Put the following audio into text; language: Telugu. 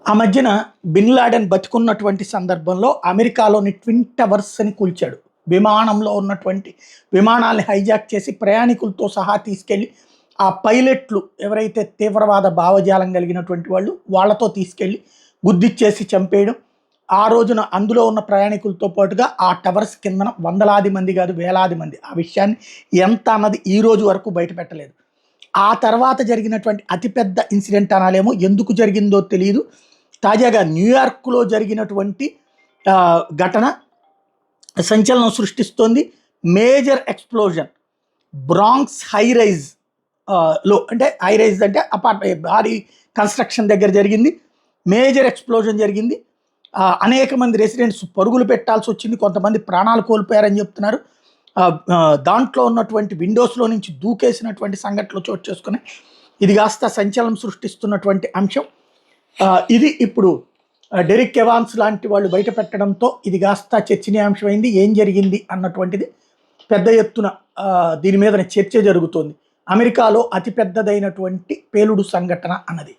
ఆ మధ్యన బిన్ లాడెన్ బతికున్నటువంటి సందర్భంలో అమెరికాలోని ట్విన్ టవర్స్ అని కూల్చాడు. విమానంలో ఉన్నటువంటి విమానాల్ని హైజాక్ చేసి ప్రయాణికులతో సహా తీసుకెళ్ళి ఆ పైలట్లు ఎవరైతే తీవ్రవాద భావజాలం కలిగినటువంటి వాళ్ళతో తీసుకెళ్ళి గుద్దిచ్చేసి చంపేయడం. ఆ రోజున అందులో ఉన్న ప్రయాణికులతో పాటుగా ఆ టవర్స్ కిందన వందలాది మంది కాదు వేలాది మంది. ఆ విషయాన్ని ఎంత అన్నది ఈ రోజు వరకు బయటపెట్టలేదు. ఆ తర్వాత జరిగినటువంటి అతిపెద్ద ఇన్సిడెంట్ అనాలేమో, ఎందుకు జరిగిందో తెలియదు. తాజాగా న్యూయార్క్లో జరిగినటువంటి ఘటన సంచలనం సృష్టిస్తోంది. Major explosion Bronx high rise లో, అంటే హై రైజ్ అంటే భారీ కన్స్ట్రక్షన్ దగ్గర జరిగింది. మేజర్ ఎక్స్ప్లోజన్ జరిగింది. అనేక మంది రెసిడెంట్స్ పరుగులు పెట్టాల్సి వచ్చింది. కొంతమంది ప్రాణాలు కోల్పోయారని చెప్తున్నారు. దాంట్లో ఉన్నటువంటి విండోస్లో నుంచి దూకేసినటువంటి సంఘటనలు చోటు చేసుకుని ఇది కాస్త సంచలనం సృష్టిస్తున్నటువంటి అంశం. ఇది ఇప్పుడు డెరిక్ ఎవాన్స్ లాంటి వాళ్ళు బయట పెట్టడంతో ఇది కాస్త చర్చనీయాంశమైంది. ఏం జరిగింది అన్నటువంటిది పెద్ద ఎత్తున దీని మీద చర్చ జరుగుతోంది. అమెరికాలో అతిపెద్దదైనటువంటి పేలుడు సంఘటన అన్నది.